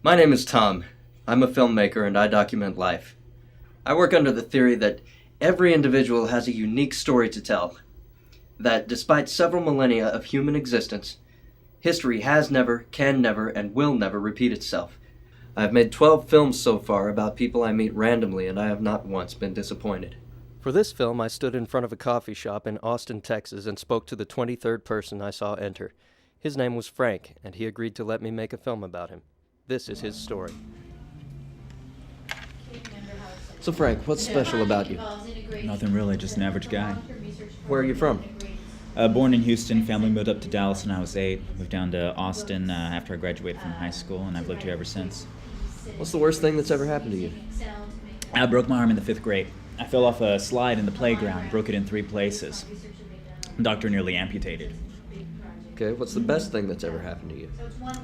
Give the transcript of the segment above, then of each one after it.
My name is Tom. I'm a filmmaker and I document life. I work under the theory that every individual has a unique story to tell. That despite several millennia of human existence, history has never, can never, and will never repeat itself. I have made 12 films so far about people I meet randomly, and I have not once been disappointed. For this film, I stood in front of a coffee shop in Austin, Texas, and spoke to the 23rd person I saw enter. His name was Frank, and he agreed to let me make a film about him. This is his story. So Frank, what's special about you? Nothing really, just an average guy. Where are you from? Born in Houston, family moved up to Dallas when I was 8. Moved down to Austin after I graduated from high school, and I've lived here ever since. What's the worst thing that's ever happened to you? I broke my arm in the 5th grade. I fell off a slide in the playground, broke it in 3 places. The doctor nearly amputated. Okay, what's the best thing that's ever happened to you?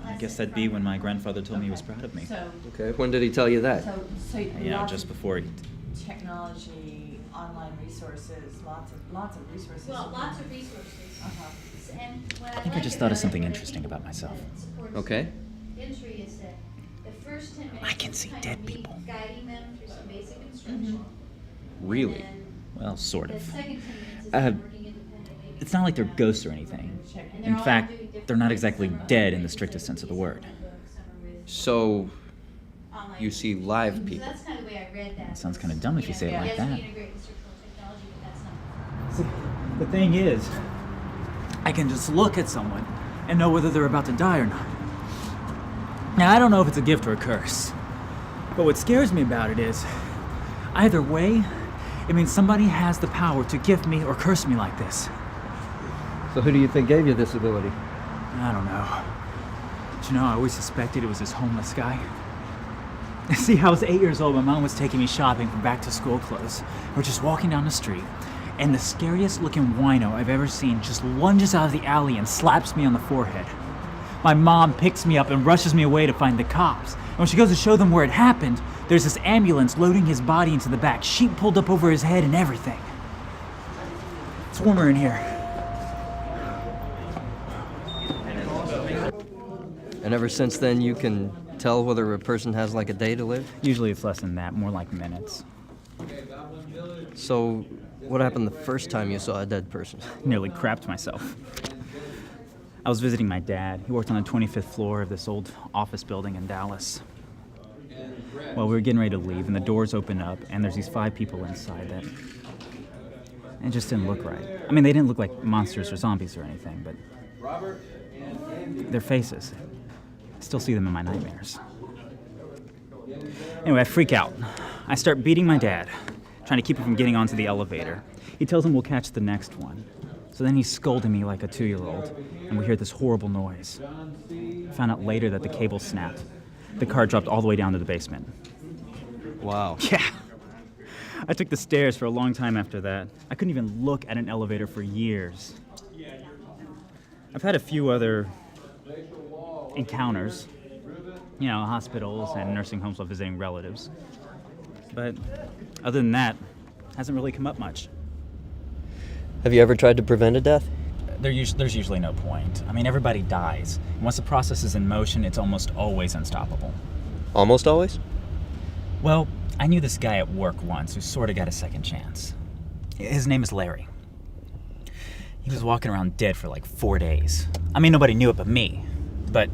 I guess that'd be when my grandfather told me he was proud of me. Okay, when did he tell you that? Just before he... Technology, online resources, lots of resources. Well, lots of resources. I think I just thought of something interesting about myself. Okay. Entry is that the first 10 minutes I can see kind dead of me people. guiding them through some basic instruction. Really? And Well, sort the of. second 10 minutes is Uh, them working independently. It's not like they're ghosts or anything. And they're In all fact, doing different they're not things. exactly Some are dead in with the strictest sense of the word. books, some are with So, online you see resources. live So people. that's kind of the way I read that. Sounds kinda dumb if you say it like yes, that. we integrate instructional technology, but that's not. The thing is, I can just look at someone and know whether they're about to die or not. Now, I don't know if it's a gift or a curse, but what scares me about it is, either way, it means somebody has the power to gift me or curse me like this. So who do you think gave you this ability? I don't know. But I always suspected it was this homeless guy. See, I was 8 years old. My mom was taking me shopping for back-to-school clothes. We're just walking down the street, and the scariest-looking wino I've ever seen just lunges out of the alley and slaps me on the forehead. My mom picks me up and rushes me away to find the cops. And when she goes to show them where it happened, there's this ambulance loading his body into the back, sheet pulled up over his head and everything. It's warmer in here. And ever since then, you can tell whether a person has like a day to live? Usually it's less than that, more like minutes. So, what happened the first time you saw a dead person? Nearly crapped myself. I was visiting my dad. He worked on the 25th floor of this old office building in Dallas. Well, we were getting ready to leave, and the doors open up, and there's these 5 people inside that... It just didn't look right. I mean, they didn't look like monsters or zombies or anything, but... their faces. I still see them in my nightmares. Anyway, I freak out. I start beating my dad, trying to keep him from getting onto the elevator. He tells him we'll catch the next one. So then he's scolding me like a 2-year-old, and we hear this horrible noise. I found out later that the cable snapped. The car dropped all the way down to the basement. Wow. Yeah. I took the stairs for a long time after that. I couldn't even look at an elevator for years. I've had a few other encounters, hospitals and nursing homes while visiting relatives. But other than that, hasn't really come up much. Have you ever tried to prevent a death? There's usually no point. I mean, everybody dies. And once the process is in motion, it's almost always unstoppable. Almost always? Well, I knew this guy at work once who sort of got a second chance. His name is Larry. He was walking around dead for like 4 days. I mean, nobody knew it but me. But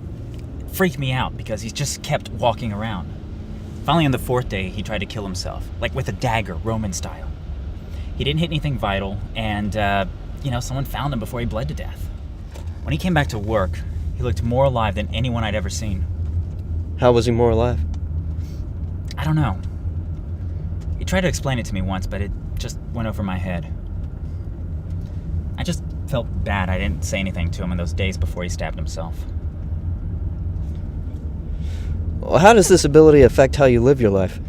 it freaked me out because he just kept walking around. Finally, on the 4th day, he tried to kill himself, like with a dagger, Roman style. He didn't hit anything vital, and, someone found him before he bled to death. When he came back to work, he looked more alive than anyone I'd ever seen. How was he more alive? I don't know. He tried to explain it to me once, but it just went over my head. I just felt bad I didn't say anything to him in those days before he stabbed himself. Well, how does this ability affect how you live your life?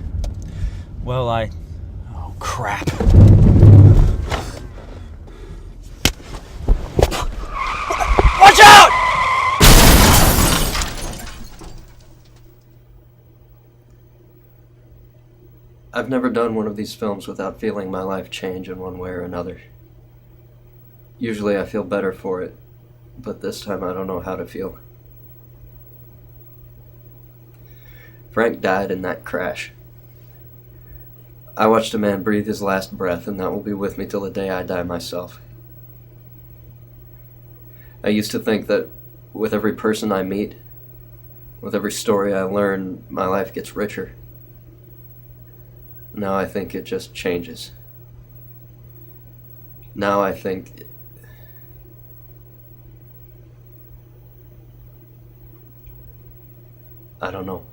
Well, Oh, crap. Watch out! I've never done one of these films without feeling my life change in one way or another. Usually I feel better for it, but this time I don't know how to feel. Frank died in that crash. I watched a man breathe his last breath, and that will be with me till the day I die myself. I used to think that with every person I meet, with every story I learn, my life gets richer. Now I think it just changes. Now I think I don't know.